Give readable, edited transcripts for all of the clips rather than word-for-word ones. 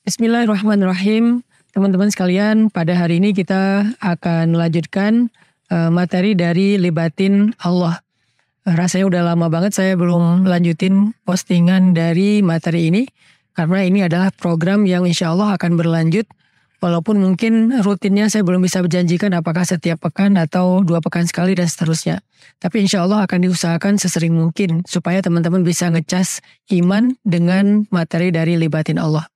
Bismillahirrahmanirrahim. Teman-teman sekalian, pada hari ini kita akan melanjutkan materi dari Libatin Allah. Rasanya udah lama banget saya belum melanjutin postingan dari materi ini, karena ini adalah program yang insya Allah akan berlanjut, walaupun mungkin rutinnya saya belum bisa berjanjikan apakah setiap pekan atau 2 pekan sekali dan seterusnya. Tapi insya Allah akan diusahakan sesering mungkin, supaya teman-teman bisa ngecas iman dengan materi dari Libatin Allah.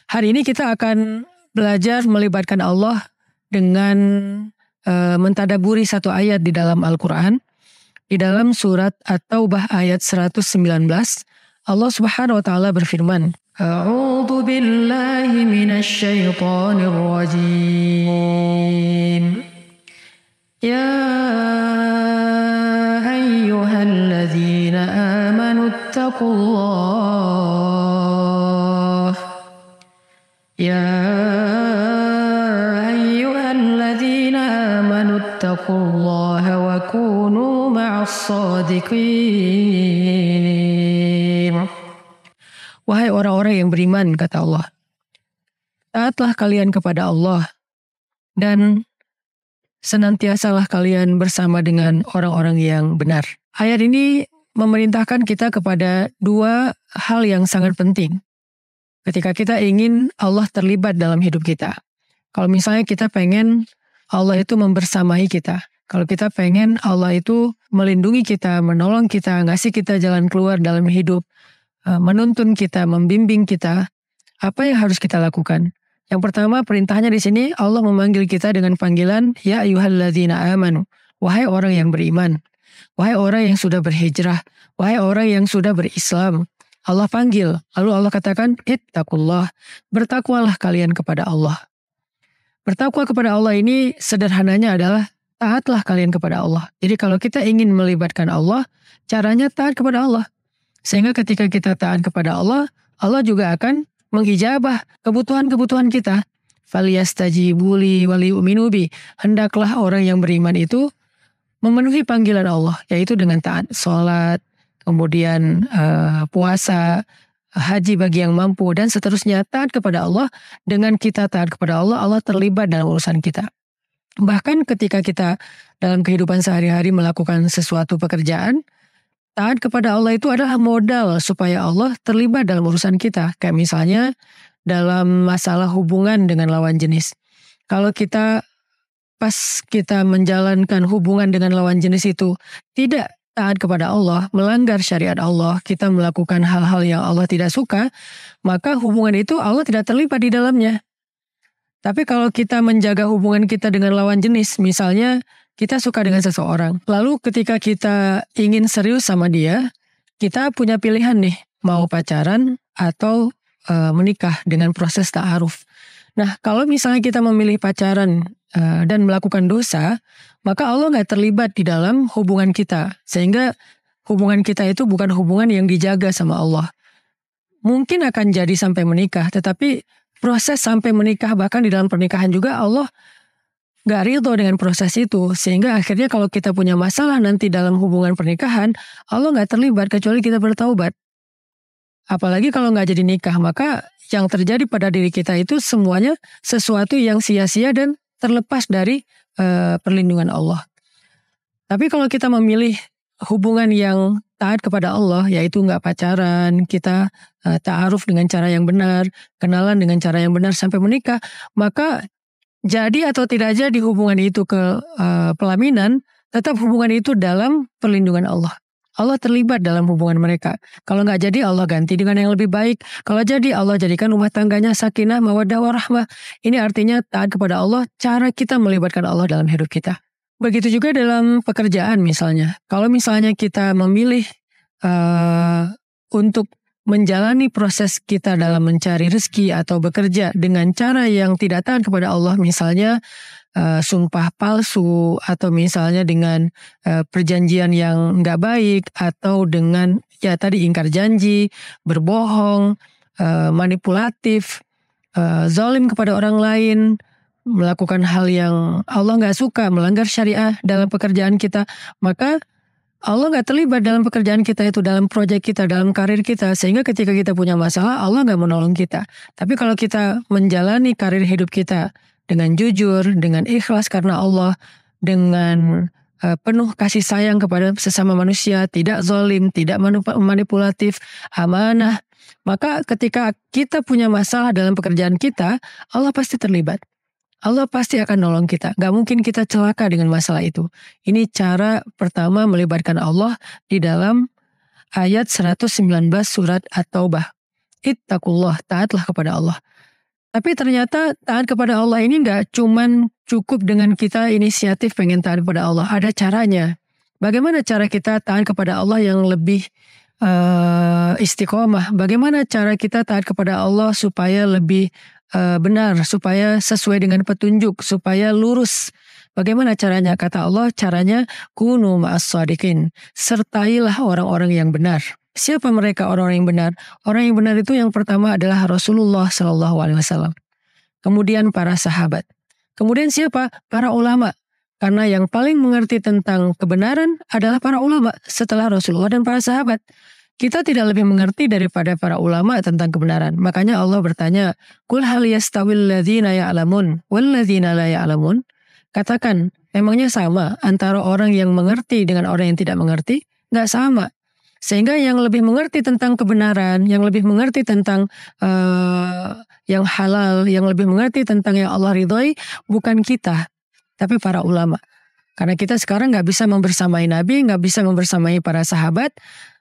Hari ini kita akan belajar melibatkan Allah dengan mentadaburi satu ayat di dalam Al-Quran. Di dalam surat At-Taubah ayat 119, Allah Subhanahu wa taala berfirman, A'udzu billahi minasy syaithanir rajim. Ya ayyuhalladzina amanu taqullah. Ya ayyuhalladzina amanu taqullaha wa kunu ma'as shadiqin. Wahai orang-orang yang beriman, kata Allah, taatlah kalian kepada Allah dan senantiasalah kalian bersama dengan orang-orang yang benar. Ayat ini memerintahkan kita kepada 2 hal yang sangat penting. Ketika kita ingin Allah terlibat dalam hidup kita. Kalau misalnya kita pengen Allah itu membersamai kita. Kalau kita pengen Allah itu melindungi kita, menolong kita, ngasih kita jalan keluar dalam hidup, menuntun kita, membimbing kita, apa yang harus kita lakukan? Yang pertama, perintahnya di sini Allah memanggil kita dengan panggilan ya ayyuhalladzina amanu. Wahai orang yang beriman. Wahai orang yang sudah berhijrah. Wahai orang yang sudah berislam. Allah panggil, lalu Allah katakan, ittaqullah, bertakwalah kalian kepada Allah. Bertakwa kepada Allah ini sederhananya adalah taatlah kalian kepada Allah. Jadi kalau kita ingin melibatkan Allah, caranya taat kepada Allah. Sehingga ketika kita taat kepada Allah, Allah juga akan mengijabah kebutuhan-kebutuhan kita. Falyastajibu li waliyu'minu bi. Hendaklah orang yang beriman itu memenuhi panggilan Allah, yaitu dengan taat, sholat, kemudian puasa, haji bagi yang mampu, dan seterusnya. Taat kepada Allah. Dengan kita taat kepada Allah, Allah terlibat dalam urusan kita. Bahkan ketika kita dalam kehidupan sehari-hari melakukan sesuatu pekerjaan, taat kepada Allah itu adalah modal supaya Allah terlibat dalam urusan kita. Kayak misalnya dalam masalah hubungan dengan lawan jenis. Kalau kita pas kita menjalankan hubungan dengan lawan jenis itu tidak taat kepada Allah, melanggar syariat Allah, kita melakukan hal-hal yang Allah tidak suka, maka hubungan itu Allah tidak terlibat di dalamnya. Tapi kalau kita menjaga hubungan kita dengan lawan jenis, misalnya kita suka dengan seseorang, lalu ketika kita ingin serius sama dia, kita punya pilihan nih, mau pacaran atau menikah dengan proses ta'aruf. Nah, kalau misalnya kita memilih pacaran dan melakukan dosa, maka Allah nggak terlibat di dalam hubungan kita. Sehingga hubungan kita itu bukan hubungan yang dijaga sama Allah. Mungkin akan jadi sampai menikah, tetapi proses sampai menikah, bahkan di dalam pernikahan juga Allah nggak ridho dengan proses itu. Sehingga akhirnya kalau kita punya masalah nanti dalam hubungan pernikahan, Allah nggak terlibat kecuali kita bertaubat. Apalagi kalau nggak jadi nikah, maka yang terjadi pada diri kita itu semuanya sesuatu yang sia-sia dan terlepas dari perlindungan Allah. Tapi kalau kita memilih hubungan yang taat kepada Allah, yaitu nggak pacaran, kita ta'aruf dengan cara yang benar, kenalan dengan cara yang benar sampai menikah, maka jadi atau tidak jadi hubungan itu ke pelaminan, tetap hubungan itu dalam perlindungan Allah. Allah terlibat dalam hubungan mereka. Kalau nggak jadi, Allah ganti dengan yang lebih baik. Kalau jadi, Allah jadikan rumah tangganya sakinah, mawaddah, warahmah. Ini artinya taat kepada Allah, cara kita melibatkan Allah dalam hidup kita. Begitu juga dalam pekerjaan misalnya. Kalau misalnya kita memilih untuk menjalani proses kita dalam mencari rezeki atau bekerja dengan cara yang tidak taat kepada Allah, misalnya sumpah palsu, atau misalnya dengan perjanjian yang nggak baik, atau dengan ya tadi ingkar janji, berbohong, manipulatif, zalim kepada orang lain, melakukan hal yang Allah nggak suka, melanggar syariah dalam pekerjaan kita, maka Allah nggak terlibat dalam pekerjaan kita itu, dalam proyek kita, dalam karir kita. Sehingga ketika kita punya masalah, Allah nggak menolong kita. Tapi kalau kita menjalani karir hidup kita dengan jujur, dengan ikhlas karena Allah, dengan penuh kasih sayang kepada sesama manusia, tidak zalim, tidak manipulatif, amanah. Maka ketika kita punya masalah dalam pekerjaan kita, Allah pasti terlibat. Allah pasti akan nolong kita. Gak mungkin kita celaka dengan masalah itu. Ini cara pertama melibatkan Allah di dalam ayat 119 surat At-Taubah. Ittaqullah, taatlah kepada Allah. Tapi ternyata taat kepada Allah ini gak cuman cukup dengan kita inisiatif pengen taat kepada Allah. Ada caranya. Bagaimana cara kita taat kepada Allah yang lebih istiqomah? Bagaimana cara kita taat kepada Allah supaya lebih benar, supaya sesuai dengan petunjuk, supaya lurus? Bagaimana caranya? Kata Allah, caranya kunu ma'as shadiqin. Sertailah orang-orang yang benar. Siapa mereka orang-orang yang benar? Orang yang benar itu yang pertama adalah Rasulullah SAW. Kemudian para sahabat. Kemudian siapa? Para ulama. Karena yang paling mengerti tentang kebenaran adalah para ulama setelah Rasulullah dan para sahabat. Kita tidak lebih mengerti daripada para ulama tentang kebenaran. Makanya Allah bertanya, "Qul hal yastawil ladzina ya'lamun wal ladzina la ya'lamun?" Katakan, emangnya sama antara orang yang mengerti dengan orang yang tidak mengerti? Nggak sama. Sehingga yang lebih mengerti tentang kebenaran, yang lebih mengerti tentang yang halal, yang lebih mengerti tentang yang Allah ridhoi, bukan kita, tapi para ulama. Karena kita sekarang nggak bisa membersamai Nabi, nggak bisa membersamai para sahabat.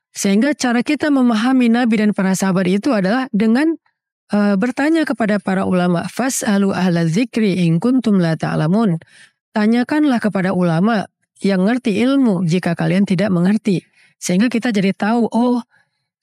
Sehingga cara kita memahami Nabi dan para sahabat itu adalah dengan bertanya kepada para ulama. Fas'alu ahla dzikri in kuntum la ta'lamun. Tanyakanlah kepada ulama yang ngerti ilmu jika kalian tidak mengerti. Sehingga kita jadi tahu, oh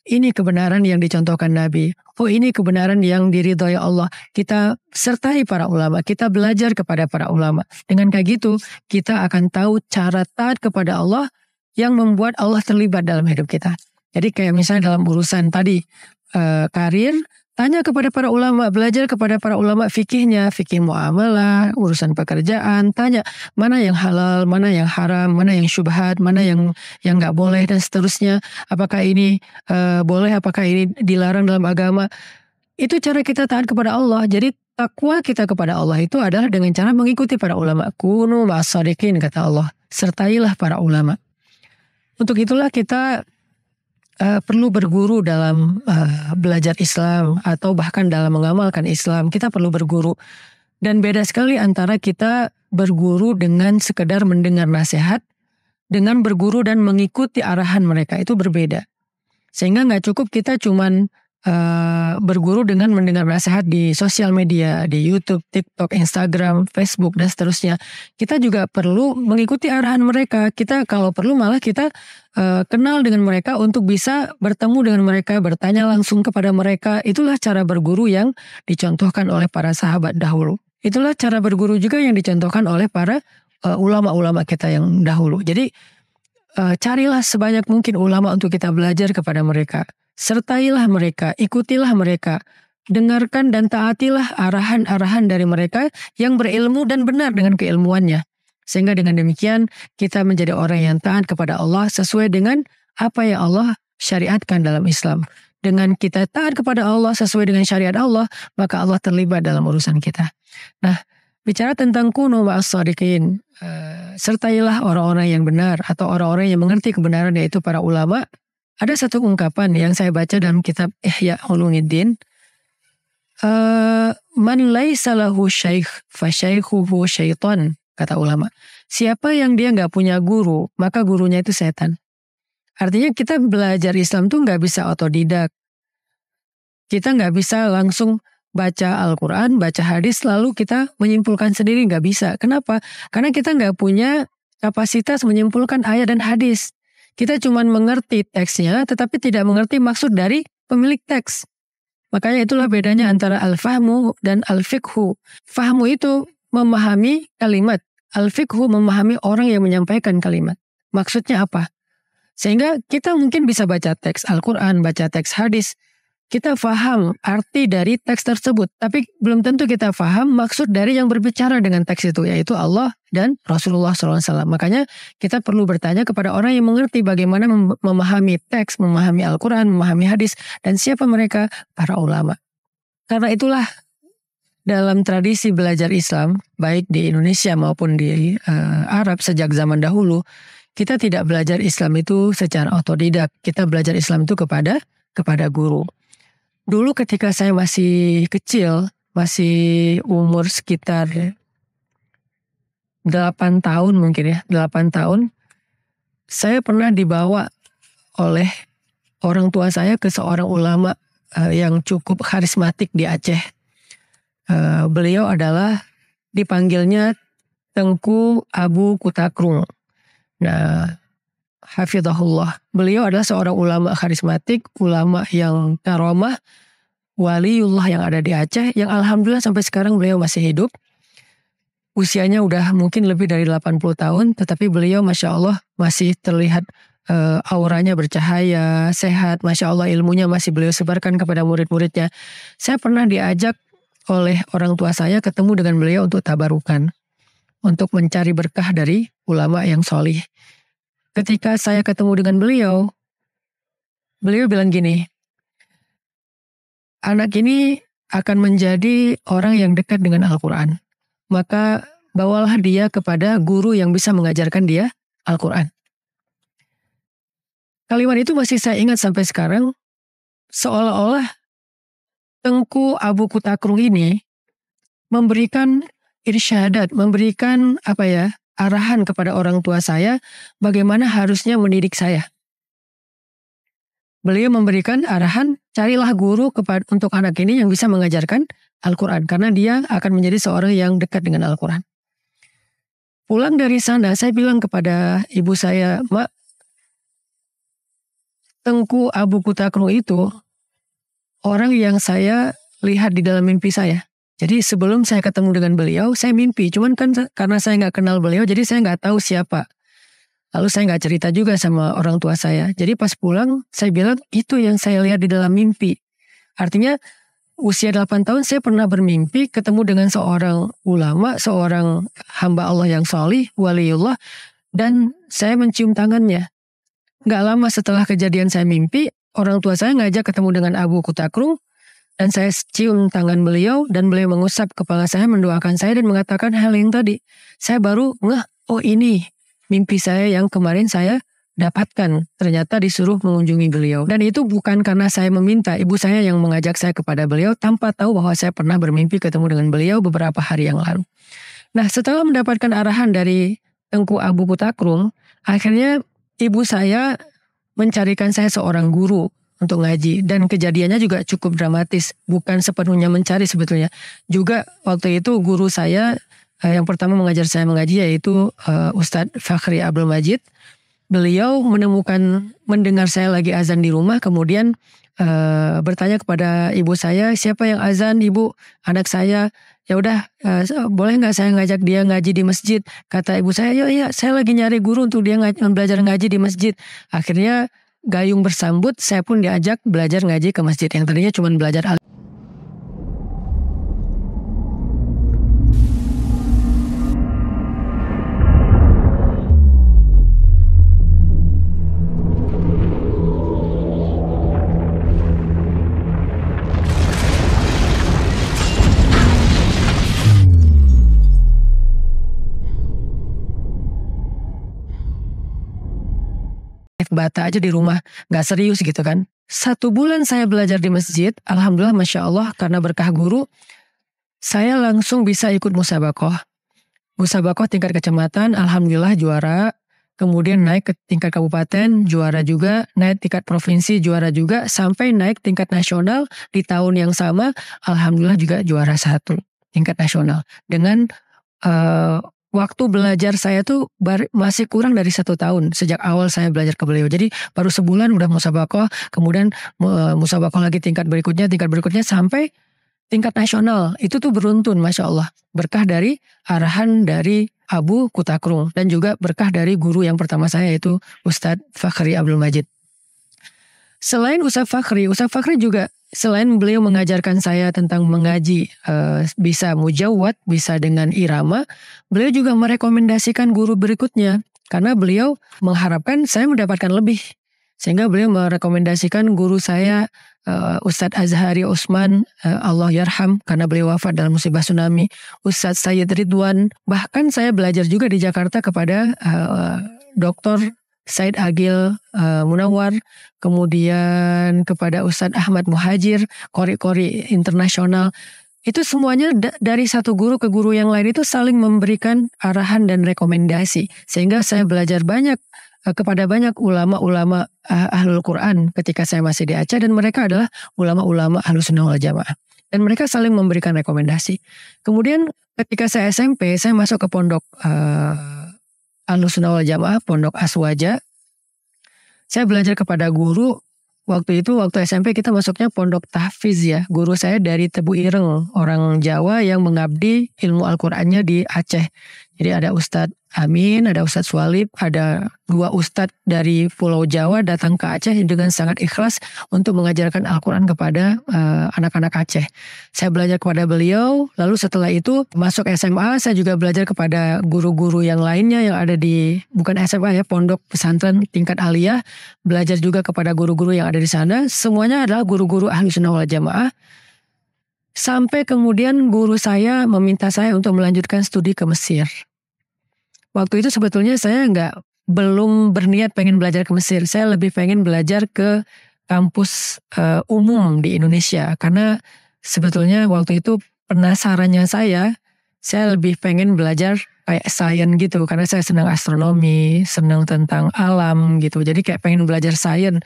ini kebenaran yang dicontohkan Nabi. Oh ini kebenaran yang diridhoi Allah. Kita sertai para ulama, kita belajar kepada para ulama. Dengan kayak gitu, kita akan tahu cara taat kepada Allah yang membuat Allah terlibat dalam hidup kita. Jadi kayak misalnya dalam urusan tadi karir, tanya kepada para ulama, belajar kepada para ulama fikihnya, fikih muamalah, urusan pekerjaan, tanya mana yang halal, mana yang haram, mana yang syubhat, mana yang nggak boleh dan seterusnya. Apakah ini boleh, apakah ini dilarang dalam agama? Itu cara kita taat kepada Allah. Jadi takwa kita kepada Allah itu adalah dengan cara mengikuti para ulama. Kunu ma'as shadiqin, kata Allah. Sertailah para ulama. Untuk itulah kita perlu berguru dalam belajar Islam atau bahkan dalam mengamalkan Islam. Kita perlu berguru. Dan beda sekali antara kita berguru dengan sekedar mendengar nasihat, dengan berguru dan mengikuti arahan mereka, itu berbeda. Sehingga gak cukup kita cuman berguru dengan mendengar nasihat di sosial media, di YouTube, TikTok, Instagram, Facebook, dan seterusnya. Kita juga perlu mengikuti arahan mereka. Kita kalau perlu malah kita kenal dengan mereka untuk bisa bertemu dengan mereka, bertanya langsung kepada mereka. Itulah cara berguru yang dicontohkan oleh para sahabat dahulu. Itulah cara berguru juga yang dicontohkan oleh para ulama-ulama kita yang dahulu. Jadi carilah sebanyak mungkin ulama untuk kita belajar kepada mereka. Sertailah mereka, ikutilah mereka, dengarkan dan taatilah arahan-arahan dari mereka yang berilmu dan benar dengan keilmuannya. Sehingga dengan demikian kita menjadi orang yang taat kepada Allah sesuai dengan apa yang Allah syariatkan dalam Islam. Dengan kita taat kepada Allah sesuai dengan syariat Allah, maka Allah terlibat dalam urusan kita. Nah, bicara tentang kunu ma'as shadiqin, sertailah orang-orang yang benar atau orang-orang yang mengerti kebenaran, yaitu para ulama. Ada satu ungkapan yang saya baca dalam kitab Ihya Ulumuddin. Man laisa lahu syaikh fa syaikhuhu syaitan, kata ulama. Siapa yang dia gak punya guru, maka gurunya itu setan. Artinya kita belajar Islam tuh gak bisa otodidak. Kita gak bisa langsung baca Al-Quran, baca hadis, lalu kita menyimpulkan sendiri, gak bisa. Kenapa? Karena kita gak punya kapasitas menyimpulkan ayat dan hadis. Kita cuma mengerti teksnya, tetapi tidak mengerti maksud dari pemilik teks. Makanya itulah bedanya antara al-fahmu dan al-fiqhu. Fahmu itu memahami kalimat. Al-fiqhu memahami orang yang menyampaikan kalimat. Maksudnya apa? Sehingga kita mungkin bisa baca teks Al-Quran, baca teks hadis. kita paham arti dari teks tersebut, tapi belum tentu kita paham maksud dari yang berbicara dengan teks itu, yaitu Allah dan Rasulullah SAW. Makanya kita perlu bertanya kepada orang yang mengerti bagaimana memahami teks, memahami Al-Quran, memahami hadis, dan siapa mereka? Para ulama. Karena itulah dalam tradisi belajar Islam, baik di Indonesia maupun di Arab sejak zaman dahulu, kita tidak belajar Islam itu secara otodidak. Kita belajar Islam itu kepada guru. Dulu ketika saya masih kecil, masih umur sekitar 8 tahun mungkin ya, 8 tahun, saya pernah dibawa oleh orang tua saya ke seorang ulama yang cukup karismatik di Aceh. Beliau adalah dipanggilnya Tengku Abu Kutakrung. Nah, hafizahullah. Beliau adalah seorang ulama karismatik, ulama yang karomah, waliullah yang ada di Aceh, yang alhamdulillah sampai sekarang beliau masih hidup. Usianya udah mungkin lebih dari 80 tahun, tetapi beliau Masya Allah masih terlihat auranya bercahaya, sehat. Masya Allah ilmunya masih beliau sebarkan kepada murid-muridnya. Saya pernah diajak oleh orang tua saya ketemu dengan beliau untuk tabarukan, untuk mencari berkah dari ulama yang solih. Ketika saya ketemu dengan beliau bilang gini, anak ini akan menjadi orang yang dekat dengan Al-Quran. Maka bawalah dia kepada guru yang bisa mengajarkan dia Al-Quran. Kalimat itu masih saya ingat sampai sekarang, seolah-olah Tengku Abu Kutakrung ini memberikan irsyadat, memberikan arahan kepada orang tua saya bagaimana harusnya mendidik saya. Beliau memberikan arahan, carilah guru untuk anak ini yang bisa mengajarkan Al-Quran, karena dia akan menjadi seorang yang dekat dengan Al-Quran. Pulang dari sana, saya bilang kepada ibu saya, Mak, Tengku Abu Kutakrung itu orang yang saya lihat di dalam mimpi saya. Jadi sebelum saya ketemu dengan beliau, saya mimpi. Cuman kan karena saya nggak kenal beliau, jadi saya nggak tahu siapa. Lalu saya nggak cerita juga sama orang tua saya. Jadi pas pulang, saya bilang itu yang saya lihat di dalam mimpi. Artinya usia 8 tahun saya pernah bermimpi ketemu dengan seorang ulama, seorang hamba Allah yang salih, waliullah, dan saya mencium tangannya. Nggak lama setelah kejadian saya mimpi, orang tua saya ngajak ketemu dengan Abu Kutakrung, dan saya cium tangan beliau dan beliau mengusap kepala saya, mendoakan saya dan mengatakan hal yang tadi. Saya baru oh ini mimpi saya yang kemarin saya dapatkan. Ternyata disuruh mengunjungi beliau. Dan itu bukan karena saya meminta, ibu saya yang mengajak saya kepada beliau tanpa tahu bahwa saya pernah bermimpi ketemu dengan beliau beberapa hari yang lalu. Nah, setelah mendapatkan arahan dari Tengku Abu Kutakrung, akhirnya ibu saya mencarikan saya seorang guru untuk ngaji, dan kejadiannya juga cukup dramatis, bukan sepenuhnya mencari sebetulnya. Juga waktu itu guru saya yang pertama mengajar saya mengaji yaitu Ustadz Fakhri Abdul Majid. Beliau mendengar saya lagi azan di rumah, kemudian bertanya kepada ibu saya, siapa yang azan, ibu? Anak saya. Ya udah, boleh nggak saya ngajak dia ngaji di masjid? Kata ibu saya, ya saya lagi nyari guru untuk dia belajar ngaji di masjid. Akhirnya gayung bersambut, saya pun diajak belajar ngaji ke masjid yang tadinya cuma belajar bata aja di rumah, gak serius gitu kan. 1 bulan saya belajar di masjid, alhamdulillah Masya Allah, karena berkah guru, saya langsung bisa ikut musabakoh. Musabakoh tingkat kecamatan, alhamdulillah juara. Kemudian naik ke tingkat kabupaten, juara juga. Naik tingkat provinsi, juara juga. Sampai naik tingkat nasional di tahun yang sama, alhamdulillah juga juara 1 tingkat nasional. Dengan waktu belajar saya tuh masih kurang dari 1 tahun sejak awal saya belajar ke beliau. Jadi baru sebulan udah musabakoh, kemudian musabakoh lagi tingkat berikutnya sampai tingkat nasional. Itu tuh beruntun, Masya Allah. Berkah dari arahan dari Abu Kutakrung dan juga berkah dari guru yang pertama saya yaitu Ustadz Fakhri Abdul Majid. Selain Ustadz Fakhri juga selain beliau mengajarkan saya tentang mengaji, bisa mujawwad, bisa dengan irama, beliau juga merekomendasikan guru berikutnya. Karena beliau mengharapkan saya mendapatkan lebih. Sehingga beliau merekomendasikan guru saya, Ustadz Azhari Usman, Allah yarham, karena beliau wafat dalam musibah tsunami. Ustadz Sayyid Ridwan. Bahkan saya belajar juga di Jakarta kepada Dr. Said Agil Munawar, kemudian kepada Ustadz Ahmad Muhajir, Qori-Qori internasional. Itu semuanya dari satu guru ke guru yang lain itu saling memberikan arahan dan rekomendasi. Sehingga saya belajar banyak kepada banyak ulama-ulama Ahlul Quran ketika saya masih di Aceh, dan mereka adalah ulama-ulama Ahlus Sunnah wal Jamaah. Dan mereka saling memberikan rekomendasi. Kemudian ketika saya SMP, saya masuk ke pondok Ahlus Sunnah wal Jamaah, pondok Aswaja. Saya belajar kepada guru. Waktu SMP kita masuknya pondok tahfiz ya. Guru saya dari Tebu Ireng, orang Jawa yang mengabdi ilmu Al-Qur'annya di Aceh. Jadi ada Ustadz Amin, ada Ustadz Swalib, ada 2 ustadz dari Pulau Jawa datang ke Aceh dengan sangat ikhlas untuk mengajarkan Al-Quran kepada anak-anak Aceh. Saya belajar kepada beliau, lalu setelah itu masuk SMA, saya juga belajar kepada guru-guru yang lainnya yang ada di, bukan SMA ya, pondok pesantren tingkat aliyah, belajar juga kepada guru-guru yang ada di sana. Semuanya adalah guru-guru Ahlus Sunnah wal Jamaah. Sampai kemudian guru saya meminta saya untuk melanjutkan studi ke Mesir. Waktu itu sebetulnya saya belum berniat pengen belajar ke Mesir. Saya lebih pengen belajar ke kampus umum di Indonesia. Karena sebetulnya waktu itu penasarannya saya lebih pengen belajar kayak sains gitu. Karena saya senang astronomi, senang tentang alam gitu. Jadi kayak pengen belajar sains.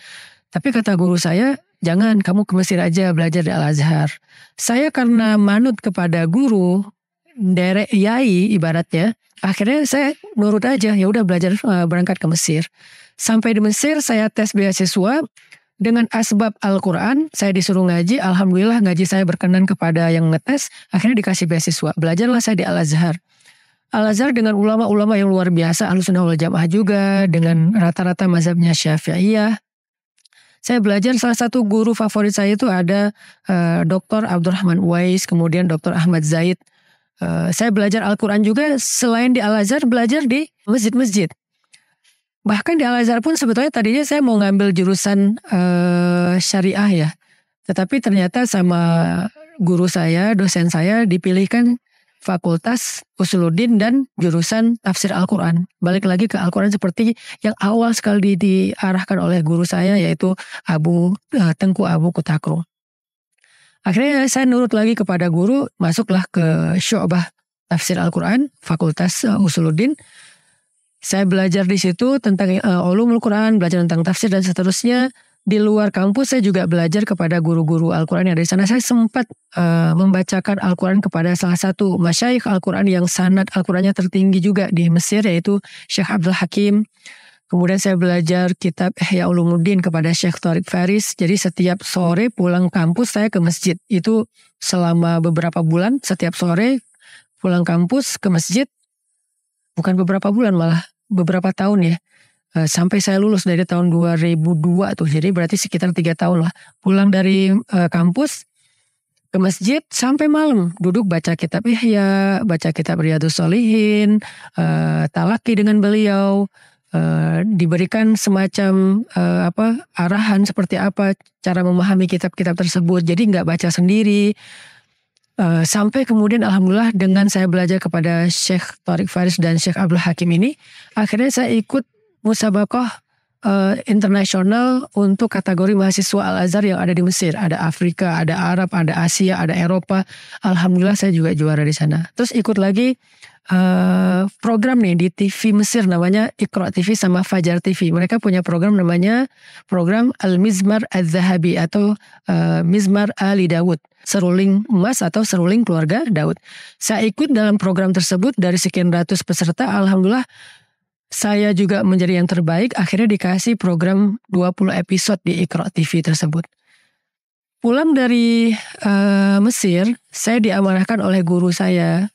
Tapi kata guru saya, jangan, kamu ke Mesir aja belajar di Al-Azhar. Saya karena manut kepada guru, derek yai ibaratnya, akhirnya saya nurut aja, ya udah belajar, berangkat ke Mesir. Sampai di Mesir saya tes beasiswa dengan asbab Al-Quran, saya disuruh ngaji. Alhamdulillah ngaji saya berkenan kepada yang ngetes, akhirnya dikasih beasiswa. Belajarlah saya di Al-Azhar. Al-Azhar dengan ulama-ulama yang luar biasa, Ahlus Sunnah wal Jamaah juga, dengan rata-rata mazhabnya Syafi'iyah. Saya belajar, salah satu guru favorit saya itu ada Dr. Abdurrahman Uwais, kemudian Dr. Ahmad Zaid. Saya belajar Al-Quran juga selain di Al-Azhar, belajar di masjid-masjid. Bahkan di Al-Azhar pun sebetulnya tadinya saya mau ngambil jurusan syariah ya. Tetapi ternyata sama guru saya, dosen saya dipilihkan fakultas Usuluddin dan jurusan tafsir Al-Quran. Balik lagi ke Al-Quran seperti yang awal sekali diarahkan oleh guru saya, yaitu Tengku Abu Kutakru. Akhirnya saya nurut lagi kepada guru, masuklah ke Syu'bah Tafsir Al-Quran, Fakultas Usuluddin. Saya belajar di situ tentang ulumul Quran, belajar tentang tafsir dan seterusnya. Di luar kampus saya juga belajar kepada guru-guru Al-Quran yang ada di sana. Saya sempat membacakan Al-Quran kepada salah satu masyayikh Al-Quran yang sanad Al-Qurannya tertinggi juga di Mesir, yaitu Syekh Abdul Hakim. Kemudian saya belajar kitab Ihya Ulumuddin kepada Syekh Tariq Faris. Jadi setiap sore pulang kampus saya ke masjid. Itu selama beberapa bulan, setiap sore pulang kampus ke masjid. Bukan beberapa bulan, malah beberapa tahun ya. Sampai saya lulus dari tahun 2002 tuh. Jadi berarti sekitar 3 tahun lah. Pulang dari kampus ke masjid sampai malam. Duduk baca kitab Ihya, baca kitab Riyadhus Shalihin, talaki dengan beliau. Diberikan semacam arahan seperti apa cara memahami kitab-kitab tersebut. Jadi nggak baca sendiri. Sampai kemudian alhamdulillah dengan saya belajar kepada Syekh Tariq Faris dan Syekh Abdul Hakim ini, akhirnya saya ikut musabaqah internasional untuk kategori mahasiswa Al-Azhar yang ada di Mesir. Ada Afrika, ada Arab, ada Asia, ada Eropa. Alhamdulillah saya juga juara di sana. Terus ikut lagi program nih di TV Mesir namanya Iqra TV sama Fajar TV. Mereka punya program namanya program Al-Mizmar Al-Zahabi atau Mizmar Ali Daud. Seruling emas atau seruling keluarga Daud. Saya ikut dalam program tersebut dari sekian ratus peserta. Alhamdulillah saya juga menjadi yang terbaik. Akhirnya dikasih program 20 episode di Iqra TV tersebut. Pulang dari Mesir, saya diamanahkan oleh guru saya,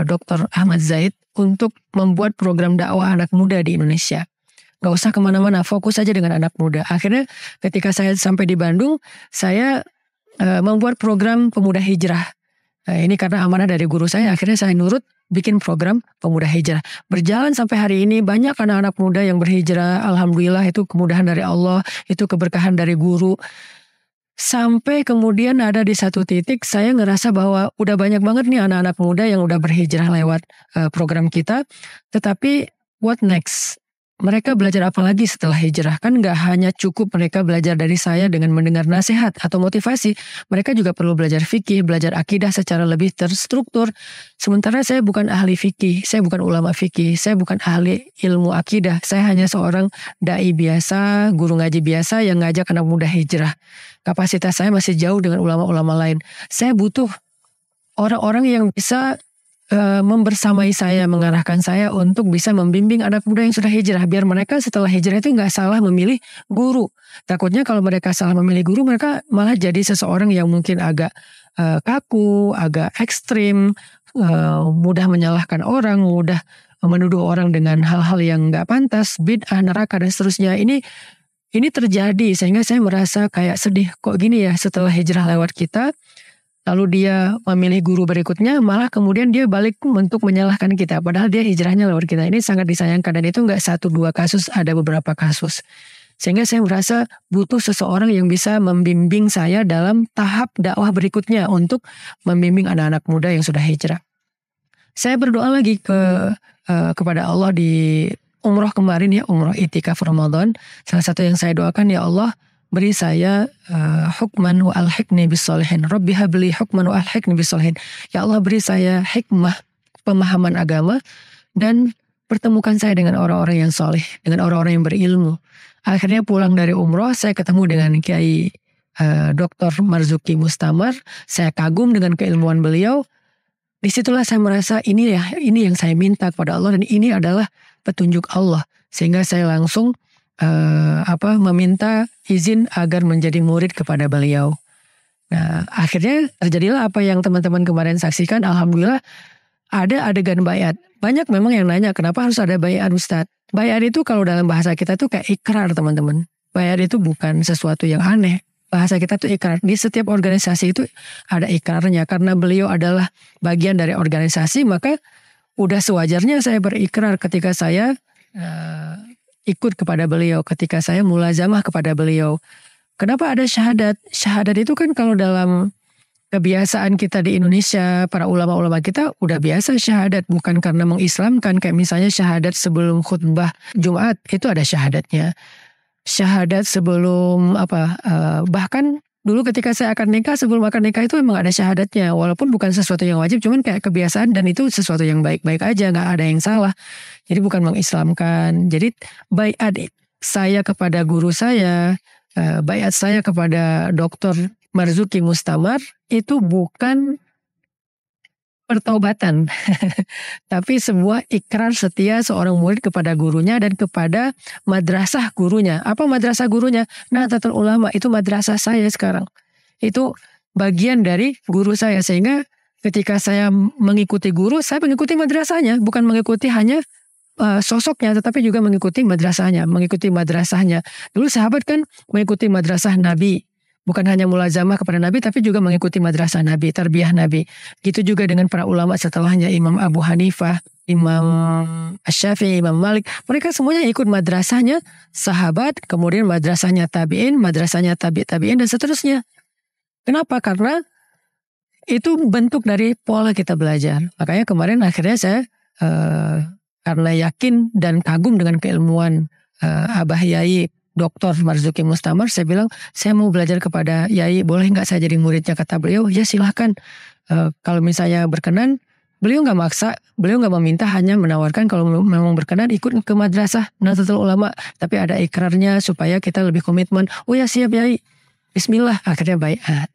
Dr. Ahmad Zaid, untuk membuat program dakwah anak muda di Indonesia. Gak usah kemana-mana, fokus aja dengan anak muda. Akhirnya ketika saya sampai di Bandung, saya membuat program pemuda hijrah. Ini karena amanah dari guru saya, akhirnya saya nurut bikin program pemuda hijrah. Berjalan sampai hari ini banyak anak-anak muda yang berhijrah. Alhamdulillah, itu kemudahan dari Allah, itu keberkahan dari guru. Sampai kemudian ada di satu titik saya ngerasa bahwa udah banyak banget nih anak-anak muda yang udah berhijrah lewat program kita. Tetapi what next? Mereka belajar apa lagi setelah hijrah? Kan gak hanya cukup mereka belajar dari saya dengan mendengar nasihat atau motivasi. Mereka juga perlu belajar fikih, belajar akidah secara lebih terstruktur. Sementara saya bukan ahli fikih, saya bukan ulama fikih, saya bukan ahli ilmu akidah. Saya hanya seorang dai biasa, guru ngaji biasa yang ngajak anak muda hijrah. Kapasitas saya masih jauh dengan ulama-ulama lain. Saya butuh orang-orang yang bisa membersamai saya, mengarahkan saya untuk bisa membimbing anak muda yang sudah hijrah. Biar mereka setelah hijrah itu gak salah memilih guru. Takutnya kalau mereka salah memilih guru, mereka malah jadi seseorang yang mungkin agak kaku, agak ekstrim, mudah menyalahkan orang, mudah menuduh orang dengan hal-hal yang gak pantas, bid'ah, neraka, dan seterusnya. Ini terjadi sehingga saya merasa kayak sedih. Kok gini ya, setelah hijrah lewat kita, lalu dia memilih guru berikutnya, malah kemudian dia balik untuk menyalahkan kita. Padahal dia hijrahnya lewat kita. Ini sangat disayangkan, dan itu nggak 1-2 kasus, ada beberapa kasus. Sehingga saya merasa butuh seseorang yang bisa membimbing saya dalam tahap dakwah berikutnya untuk membimbing anak-anak muda yang sudah hijrah. Saya berdoa lagi kepada Allah di umroh kemarin ya, umroh itikaf Ramadan. Salah satu yang saya doakan, ya Allah, beri saya hukman wa alhiqni bisolihin. Rabbi habli hukman wa alhiqni bisolihin. Ya Allah, beri saya hikmah, pemahaman agama, dan pertemukan saya dengan orang-orang yang soleh, dengan orang-orang yang berilmu. Akhirnya pulang dari umroh, saya ketemu dengan Kiai Dr. Marzuki Mustamar. Saya kagum dengan keilmuan beliau. Disitulah saya merasa ini yang saya minta kepada Allah, dan ini adalah petunjuk Allah. Sehingga saya langsung meminta izin agar menjadi murid kepada beliau. Nah, akhirnya terjadilah apa yang teman-teman kemarin saksikan. Alhamdulillah ada adegan baiat. Banyak memang yang nanya, kenapa harus ada baiat, Ustadz? Baiat itu kalau dalam bahasa kita tuh kayak ikrar, teman-teman. Baiat itu bukan sesuatu yang aneh. Bahasa kita tuh ikrar. Di setiap organisasi itu ada ikrarnya. Karena beliau adalah bagian dari organisasi, maka udah sewajarnya saya berikrar ketika saya ikut kepada beliau, ketika saya mulazamah kepada beliau. Kenapa ada syahadat? Syahadat itu kan kalau dalam kebiasaan kita di Indonesia, para ulama-ulama kita udah biasa syahadat, bukan karena mengislamkan. Kayak misalnya syahadat sebelum khutbah Jumat, itu ada syahadatnya. Syahadat sebelum bahkan dulu ketika saya akan nikah, sebelum akan nikah itu memang ada syahadatnya. Walaupun bukan sesuatu yang wajib, cuman kayak kebiasaan, dan itu sesuatu yang baik-baik aja, gak ada yang salah. Jadi bukan mengislamkan. Jadi baiat saya kepada guru saya, baiat saya kepada Dr. Marzuki Mustamar, itu bukan pertaubatan. Tapi sebuah ikrar setia seorang murid kepada gurunya dan kepada madrasah gurunya. Apa madrasah gurunya? Nahdlatul Ulama, itu madrasah saya sekarang. Itu bagian dari guru saya. Sehingga ketika saya mengikuti guru, saya mengikuti madrasahnya. Bukan mengikuti hanya sosoknya, tetapi juga mengikuti madrasahnya. Dulu sahabat kan mengikuti madrasah Nabi. Bukan hanya mulazamah kepada Nabi, tapi juga mengikuti madrasah Nabi, tarbiyah Nabi. Gitu juga dengan para ulama setelahnya, Imam Abu Hanifah, Imam Asy-Syafi'i, Imam Malik. Mereka semuanya ikut madrasahnya sahabat, kemudian madrasahnya tabi'in, madrasahnya tabi'in, dan seterusnya. Kenapa? Karena itu bentuk dari pola kita belajar. Makanya kemarin akhirnya saya karena yakin dan kagum dengan keilmuan Abah Yai Dr. Marzuki Mustamar, saya bilang, saya mau belajar kepada Yai, boleh nggak saya jadi muridnya? Kata beliau, ya silahkan. Kalau misalnya berkenan, beliau nggak maksa, beliau nggak meminta, hanya menawarkan kalau memang berkenan ikut ke madrasah Nahdlatul Ulama. Tapi ada ikrarnya supaya kita lebih komitmen. Oh ya siap Yai, Bismillah, akhirnya baiat.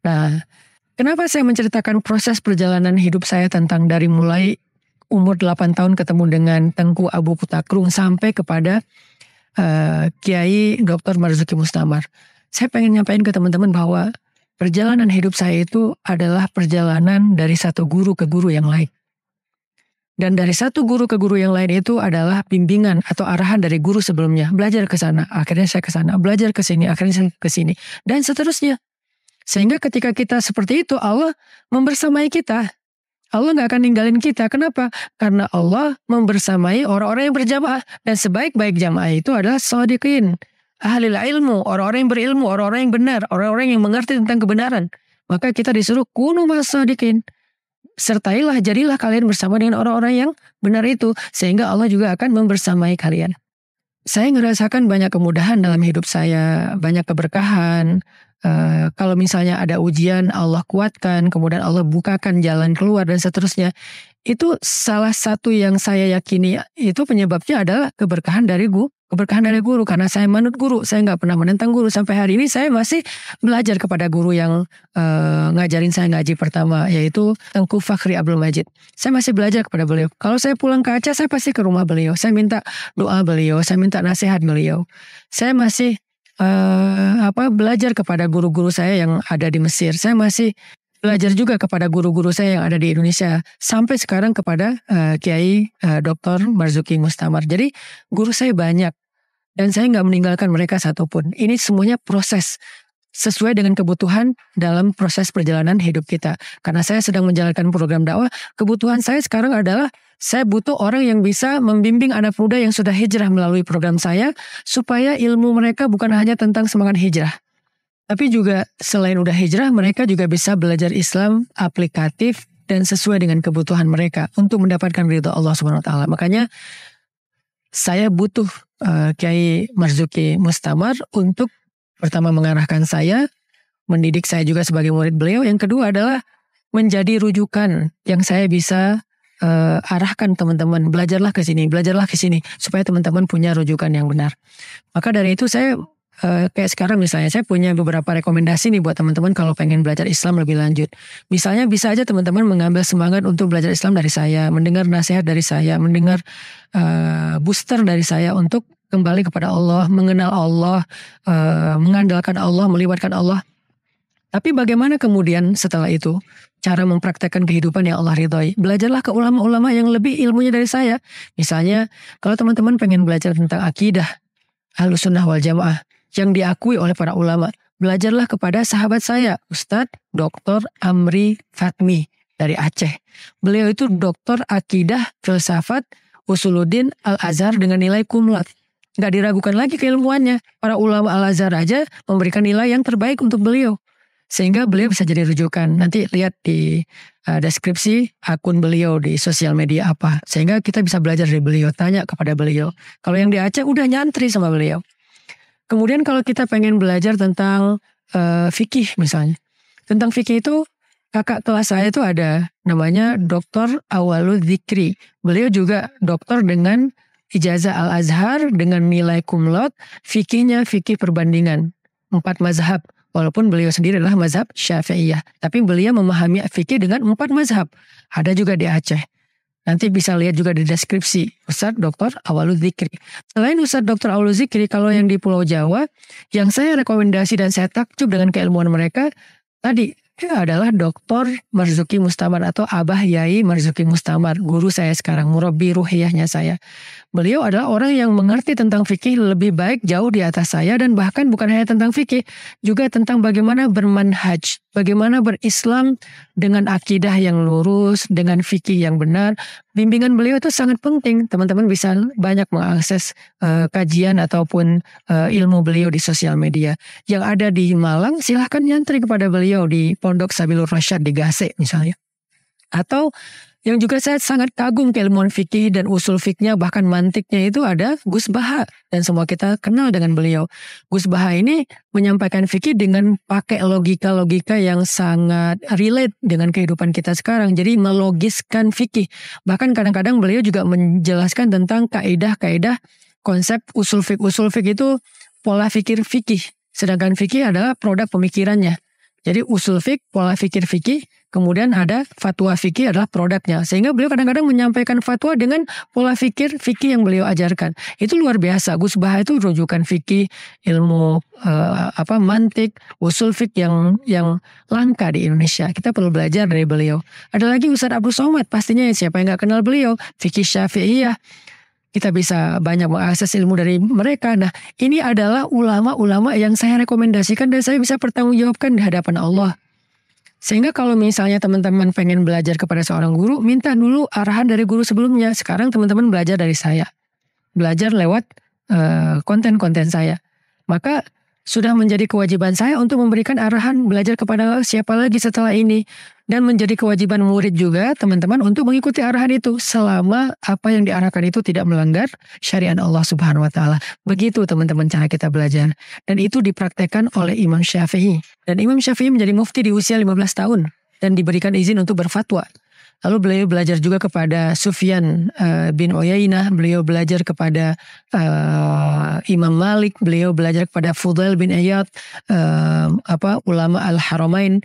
Nah, kenapa saya menceritakan proses perjalanan hidup saya tentang dari mulai umur 8 tahun ketemu dengan Tengku Abu Kutakrung sampai kepada Kiai Dr. Marzuki Mustamar. Saya pengen nyampain ke teman-teman bahwa perjalanan hidup saya itu adalah perjalanan dari satu guru ke guru yang lain. Dan dari satu guru ke guru yang lain itu adalah bimbingan atau arahan dari guru sebelumnya. Belajar ke sana, akhirnya saya ke sana. Belajar ke sini, akhirnya saya ke sini. Dan seterusnya. Sehingga ketika kita seperti itu, Allah membersamai kita. Allah gak akan ninggalin kita. Kenapa? Karena Allah membersamai orang-orang yang berjamaah. Dan sebaik-baik jamaah itu adalah shodiqin, ahli ilmu, orang-orang yang berilmu, orang-orang yang benar, orang-orang yang mengerti tentang kebenaran. Maka kita disuruh kunu ma'as shodiqin. Sertailah, jadilah kalian bersama dengan orang-orang yang benar itu. Sehingga Allah juga akan membersamai kalian. Saya ngerasakan banyak kemudahan dalam hidup saya, banyak keberkahan. Kalau misalnya ada ujian, Allah kuatkan, kemudian Allah bukakan jalan keluar dan seterusnya. Itu salah satu yang saya yakini itu penyebabnya adalah keberkahan dari guru. Karena saya manut guru, saya nggak pernah menentang guru. Sampai hari ini saya masih belajar kepada guru yang ngajarin saya ngaji pertama, yaitu Tengku Fakhri Abdul Majid. Saya masih belajar kepada beliau. Kalau saya pulang ke Aceh, saya pasti ke rumah beliau. Saya minta doa beliau, saya minta nasihat beliau. Saya masih belajar kepada guru-guru saya yang ada di Mesir. Saya masih belajar juga kepada guru-guru saya yang ada di Indonesia. Sampai sekarang kepada Kiai Dr. Marzuki Mustamar. Jadi guru saya banyak. Dan saya nggak meninggalkan mereka satupun. Ini semuanya proses sesuai dengan kebutuhan dalam proses perjalanan hidup kita. Karena saya sedang menjalankan program dakwah, kebutuhan saya sekarang adalah saya butuh orang yang bisa membimbing anak muda yang sudah hijrah melalui program saya, supaya ilmu mereka bukan hanya tentang semangat hijrah. Tapi juga selain udah hijrah, mereka juga bisa belajar Islam aplikatif dan sesuai dengan kebutuhan mereka untuk mendapatkan ridha Allah Subhanahu wa taala. Makanya saya butuh Kiai Marzuki Mustamar untuk pertama mengarahkan saya, mendidik saya juga sebagai murid beliau. Yang kedua adalah menjadi rujukan yang saya bisa arahkan teman-teman. Belajarlah ke sini, supaya teman-teman punya rujukan yang benar. Maka dari itu saya kayak sekarang misalnya saya punya beberapa rekomendasi nih buat teman-teman kalau pengen belajar Islam lebih lanjut. Misalnya bisa aja teman-teman mengambil semangat untuk belajar Islam dari saya, mendengar nasihat dari saya, mendengar booster dari saya untuk kembali kepada Allah, mengenal Allah, mengandalkan Allah, melibatkan Allah. Tapi bagaimana kemudian setelah itu cara mempraktekkan kehidupan yang Allah ridhoi? Belajarlah ke ulama-ulama yang lebih ilmunya dari saya. Misalnya kalau teman-teman pengen belajar tentang akidah Ahlus Sunnah wal Jamaah yang diakui oleh para ulama, belajarlah kepada sahabat saya, Ustadz Dr. Amri Fatmi dari Aceh. Beliau itu doktor akidah, filsafat, Usuluddin Al-Azhar dengan nilai cum laude. Gak diragukan lagi keilmuannya. Para ulama Al-Azhar aja memberikan nilai yang terbaik untuk beliau. Sehingga beliau bisa jadi rujukan. Nanti lihat di deskripsi akun beliau di sosial media apa. Sehingga kita bisa belajar dari beliau, tanya kepada beliau. Kalau yang di Aceh udah nyantri sama beliau. Kemudian kalau kita pengen belajar tentang fikih misalnya. Tentang fikih itu kakak kelas saya itu ada namanya Dr. Awalul Dzikri. Beliau juga doktor dengan ijazah Al-Azhar dengan nilai cum laude, fikihnya fikih perbandingan 4 mazhab. Walaupun beliau sendiri adalah mazhab Syafi'iyah, tapi beliau memahami fikih dengan 4 mazhab. Ada juga di Aceh. Nanti bisa lihat juga di deskripsi Ustadz Dr. Awalul Dzikri. Selain Ustadz Dr. Awalul Dzikri, kalau yang di Pulau Jawa, yang saya rekomendasi dan saya takjub dengan keilmuan mereka tadi adalah Dr. Marzuki Mustamar atau Abah Yai Marzuki Mustamar, guru saya sekarang, murabbi ruhiyahnya saya. Beliau adalah orang yang mengerti tentang fikih lebih baik jauh di atas saya, dan bahkan bukan hanya tentang fikih, juga tentang bagaimana bermanhaj, bagaimana berislam dengan akidah yang lurus, dengan fikih yang benar. Bimbingan beliau itu sangat penting. Teman-teman bisa banyak mengakses kajian ataupun ilmu beliau di sosial media. Yang ada di Malang silahkan nyantri kepada beliau di Pondok Sabilur Rasyad di Gase misalnya. Atau yang juga saya sangat kagum keilmuan fikih dan usul fikihnya, bahkan mantiknya itu ada Gus Baha. Dan semua kita kenal dengan beliau. Gus Baha ini menyampaikan fikih dengan pakai logika-logika yang sangat relate dengan kehidupan kita sekarang. Jadi melogiskan fikih. Bahkan kadang-kadang beliau juga menjelaskan tentang kaidah-kaidah konsep usul fikih. Usul fikih itu pola fikir fikih. Sedangkan fikih adalah produk pemikirannya. Jadi usul fikih, pola fikir fikih, kemudian ada fatwa fikih adalah produknya. Sehingga beliau kadang-kadang menyampaikan fatwa dengan pola fikir fikih yang beliau ajarkan. Itu luar biasa. Gus Baha itu rujukan fikih, ilmu mantik, usul fikih yang langka di Indonesia. Kita perlu belajar dari beliau. Ada lagi Ustadz Abdul Somad, pastinya siapa yang nggak kenal beliau? Fikih Syafi'iyah. kita bisa banyak mengakses ilmu dari mereka. Nah, ini adalah ulama-ulama yang saya rekomendasikan dan saya bisa pertanggungjawabkan di hadapan Allah. Sehingga kalau misalnya teman-teman pengen belajar kepada seorang guru, minta dulu arahan dari guru sebelumnya. Sekarang teman-teman belajar dari saya. Belajar lewat konten-konten saya. Maka sudah menjadi kewajiban saya untuk memberikan arahan belajar kepada siapa lagi setelah ini. Dan menjadi kewajiban murid juga teman-teman untuk mengikuti arahan itu. Selama apa yang diarahkan itu tidak melanggar syariat Allah Subhanahu wa Ta'ala. Begitu teman-teman cara kita belajar. Dan itu dipraktekkan oleh Imam Syafi'i. Dan Imam Syafi'i menjadi mufti di usia 15 tahun. Dan diberikan izin untuk berfatwa. Lalu beliau belajar juga kepada Sufyan bin Uyainah, beliau belajar kepada Imam Malik, beliau belajar kepada Fudail bin Iyad, ulama Al-Haramain.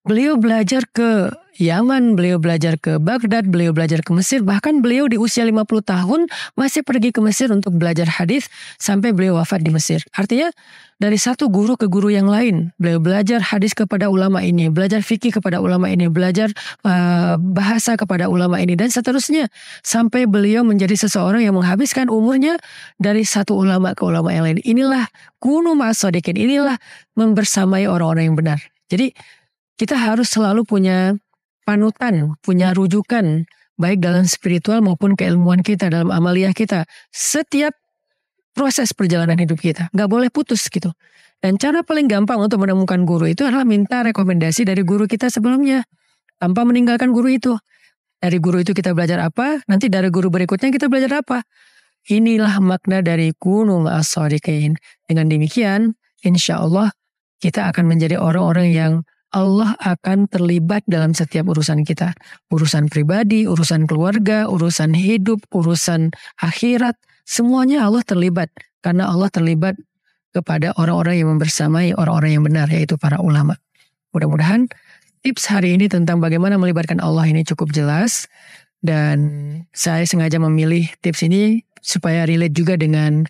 Beliau belajar ke Yaman, beliau belajar ke Baghdad, beliau belajar ke Mesir. Bahkan beliau di usia 50 tahun masih pergi ke Mesir untuk belajar hadis sampai beliau wafat di Mesir. Artinya dari satu guru ke guru yang lain. Beliau belajar hadis kepada ulama ini, belajar fikih kepada ulama ini, belajar bahasa kepada ulama ini, dan seterusnya. Sampai beliau menjadi seseorang yang menghabiskan umurnya dari satu ulama ke ulama yang lain. Inilah kunu ma'as shodiqin, inilah membersamai orang-orang yang benar. Jadi kita harus selalu punya panutan, punya rujukan, baik dalam spiritual maupun keilmuan kita, dalam amaliyah kita. Setiap proses perjalanan hidup kita. Gak boleh putus gitu. Dan cara paling gampang untuk menemukan guru itu adalah minta rekomendasi dari guru kita sebelumnya. Tanpa meninggalkan guru itu. Dari guru itu kita belajar apa, nanti dari guru berikutnya kita belajar apa. Inilah makna dari kunu ma'as shodiqin. Dengan demikian, insya Allah kita akan menjadi orang-orang yang Allah akan terlibat dalam setiap urusan kita. Urusan pribadi, urusan keluarga, urusan hidup, urusan akhirat. Semuanya Allah terlibat. Karena Allah terlibat kepada orang-orang yang membersamai orang-orang yang benar, yaitu para ulama. Mudah-mudahan tips hari ini tentang bagaimana melibatkan Allah ini cukup jelas. Dan saya sengaja memilih tips ini supaya relate juga dengan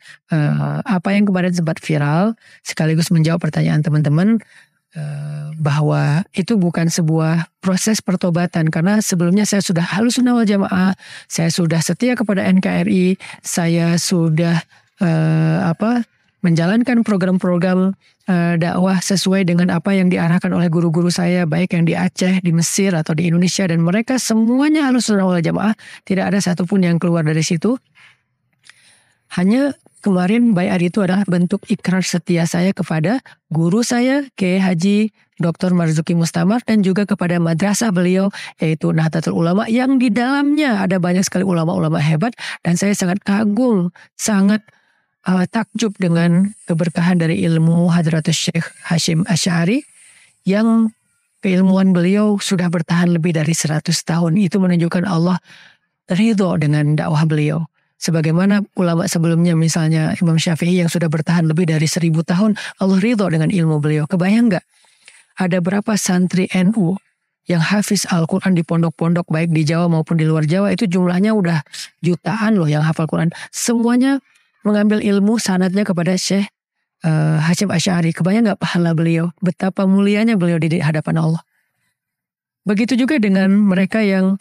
apa yang kemarin sempat viral. Sekaligus menjawab pertanyaan teman-teman. Bahwa itu bukan sebuah proses pertobatan, karena sebelumnya saya sudah Ahlussunnah wal Jamaah, saya sudah setia kepada NKRI, saya sudah menjalankan program-program dakwah sesuai dengan apa yang diarahkan oleh guru-guru saya, baik yang di Aceh, di Mesir atau di Indonesia, dan mereka semuanya Ahlussunnah wal Jamaah, tidak ada satupun yang keluar dari situ. Hanya kemarin baiat itu adalah bentuk ikrar setia saya kepada guru saya, Kiai Haji Dr. Marzuki Mustamar, dan juga kepada madrasah beliau, yaitu Nahdlatul Ulama, yang di dalamnya ada banyak sekali ulama-ulama hebat, dan saya sangat kagum, sangat takjub dengan keberkahan dari ilmu Hadratus Syekh Hashim Asy'ari, yang keilmuan beliau sudah bertahan lebih dari 100 tahun. Itu menunjukkan Allah ridho dengan dakwah beliau. Sebagaimana ulama sebelumnya, misalnya Imam Syafi'i yang sudah bertahan lebih dari 1000 tahun, Allah ridho dengan ilmu beliau. Kebayang gak? Ada berapa santri NU yang hafiz Al-Quran di pondok-pondok baik di Jawa maupun di luar Jawa, itu jumlahnya udah jutaan loh yang hafal Quran. Semuanya mengambil ilmu sanadnya kepada Syekh Hashim Asy'ari. Kebayang gak pahala beliau? Betapa mulianya beliau di hadapan Allah. Begitu juga dengan mereka yang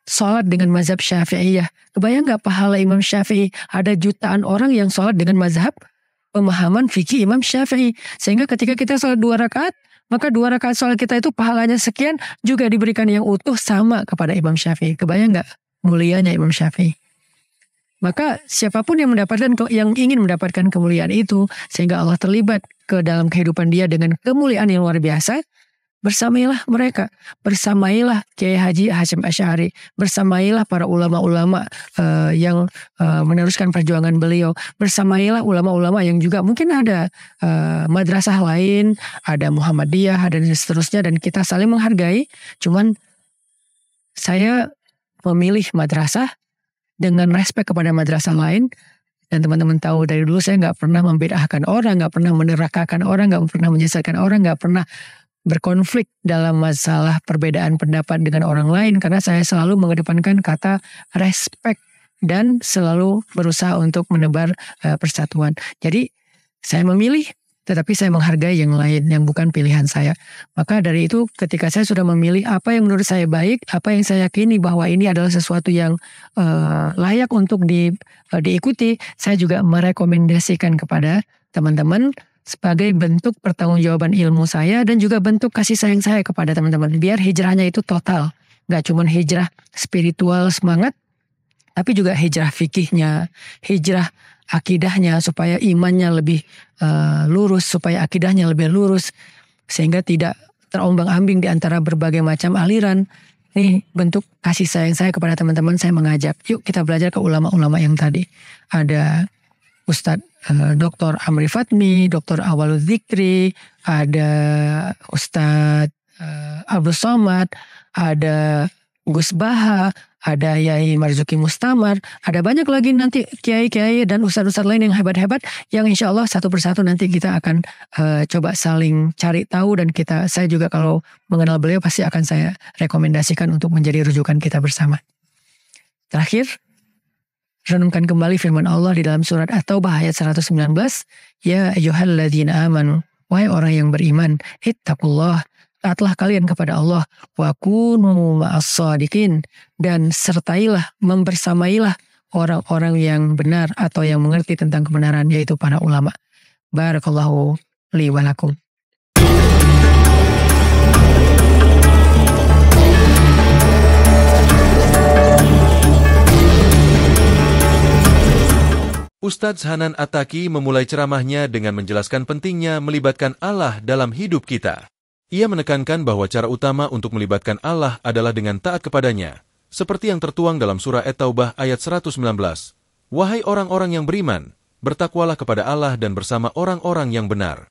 sholat dengan mazhab Syafi'iyah. Kebayang gak pahala Imam Syafi'i? Ada jutaan orang yang sholat dengan mazhab pemahaman fikih Imam Syafi'i. Sehingga ketika kita sholat 2 rakaat, maka 2 rakaat sholat kita itu pahalanya sekian, juga diberikan yang utuh sama kepada Imam Syafi'i. Kebayang gak mulianya Imam Syafi'i? Maka siapapun yang ingin mendapatkan kemuliaan itu, sehingga Allah terlibat ke dalam kehidupan dia dengan kemuliaan yang luar biasa, bersamailah mereka, bersamailah Kiai Haji Hashim Asy'ari, bersamailah para ulama-ulama yang meneruskan perjuangan beliau, bersamailah ulama-ulama yang juga mungkin ada madrasah lain, ada Muhammadiyah dan seterusnya, dan kita saling menghargai. Cuman saya memilih madrasah dengan respek kepada madrasah lain. Dan teman-teman tahu dari dulu saya nggak pernah membedahkan orang, nggak pernah menerakakan orang, nggak pernah menyesatkan orang, nggak pernah berkonflik dalam masalah perbedaan pendapat dengan orang lain, karena saya selalu mengedepankan kata respect dan selalu berusaha untuk menebar persatuan. Jadi saya memilih tetapi saya menghargai yang lain yang bukan pilihan saya. Maka dari itu ketika saya sudah memilih apa yang menurut saya baik, apa yang saya yakini bahwa ini adalah sesuatu yang layak untuk diikuti, saya juga merekomendasikan kepada teman-teman sebagai bentuk pertanggungjawaban ilmu saya dan juga bentuk kasih sayang saya kepada teman-teman. Biar hijrahnya itu total, gak cuma hijrah spiritual semangat, tapi juga hijrah fikihnya, hijrah akidahnya supaya imannya lebih lurus, supaya akidahnya lebih lurus, sehingga tidak terombang-ambing di antara berbagai macam aliran. Ini bentuk kasih sayang saya kepada teman-teman. Saya mengajak, yuk kita belajar ke ulama-ulama yang tadi. Ada Ustadz Dr. Amri Fatmi, Dr. Awalul Dzikri, ada Ustadz Abdul Somad, ada Gus Baha, ada Yai Marzuki Mustamar, ada banyak lagi nanti kiai-kiai dan ustadz-ustadz lain yang hebat-hebat yang insya Allah satu persatu nanti kita akan coba saling cari tahu, dan saya juga kalau mengenal beliau pasti akan saya rekomendasikan untuk menjadi rujukan kita bersama. Terakhir, renungkan kembali firman Allah di dalam surat At-Taubah ayat 119, ya ayyuhalladzina amanu, wahai orang yang beriman, ittaqullah, taatlah kalian kepada Allah, wa kunu ma'as-shadiqin, dan sertailah, membersamailah orang-orang yang benar atau yang mengerti tentang kebenaran, yaitu para ulama. Barakallahu li wa lakum. Ustadz Hanan Attaqi memulai ceramahnya dengan menjelaskan pentingnya melibatkan Allah dalam hidup kita. Ia menekankan bahwa cara utama untuk melibatkan Allah adalah dengan taat kepadanya, seperti yang tertuang dalam surah At-Taubah ayat 119. Wahai orang-orang yang beriman, bertakwalah kepada Allah dan bersama orang-orang yang benar.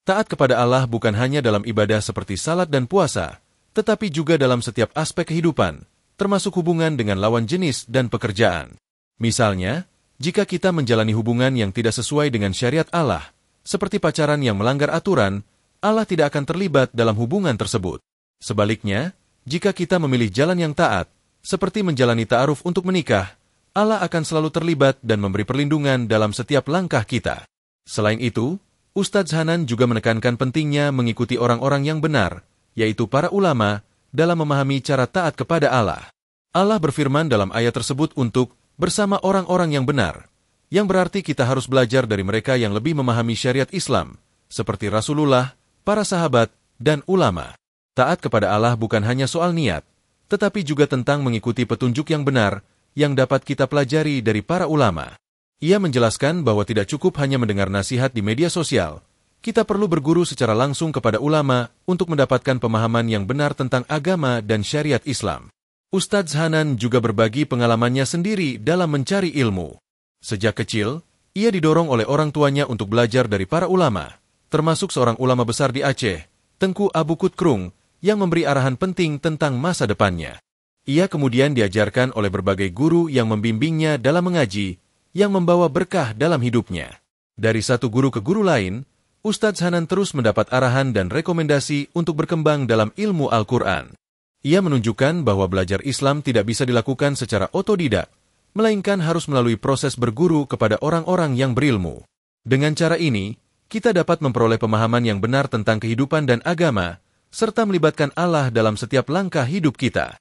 Taat kepada Allah bukan hanya dalam ibadah seperti salat dan puasa, tetapi juga dalam setiap aspek kehidupan, termasuk hubungan dengan lawan jenis dan pekerjaan. Misalnya, jika kita menjalani hubungan yang tidak sesuai dengan syariat Allah, seperti pacaran yang melanggar aturan, Allah tidak akan terlibat dalam hubungan tersebut. Sebaliknya, jika kita memilih jalan yang taat, seperti menjalani ta'aruf untuk menikah, Allah akan selalu terlibat dan memberi perlindungan dalam setiap langkah kita. Selain itu, Ustadz Hanan juga menekankan pentingnya mengikuti orang-orang yang benar, yaitu para ulama, dalam memahami cara taat kepada Allah. Allah berfirman dalam ayat tersebut untuk bersama orang-orang yang benar, yang berarti kita harus belajar dari mereka yang lebih memahami syariat Islam, seperti Rasulullah, para sahabat, dan ulama. Taat kepada Allah bukan hanya soal niat, tetapi juga tentang mengikuti petunjuk yang benar yang dapat kita pelajari dari para ulama. Ia menjelaskan bahwa tidak cukup hanya mendengar nasihat di media sosial. Kita perlu berguru secara langsung kepada ulama untuk mendapatkan pemahaman yang benar tentang agama dan syariat Islam. Ustadz Hanan juga berbagi pengalamannya sendiri dalam mencari ilmu. Sejak kecil, ia didorong oleh orang tuanya untuk belajar dari para ulama, termasuk seorang ulama besar di Aceh, Tengku Abu Kutkrung, yang memberi arahan penting tentang masa depannya. Ia kemudian diajarkan oleh berbagai guru yang membimbingnya dalam mengaji, yang membawa berkah dalam hidupnya. Dari satu guru ke guru lain, Ustadz Hanan terus mendapat arahan dan rekomendasi untuk berkembang dalam ilmu Al-Quran. Ia menunjukkan bahwa belajar Islam tidak bisa dilakukan secara otodidak, melainkan harus melalui proses berguru kepada orang-orang yang berilmu. Dengan cara ini, kita dapat memperoleh pemahaman yang benar tentang kehidupan dan agama, serta melibatkan Allah dalam setiap langkah hidup kita.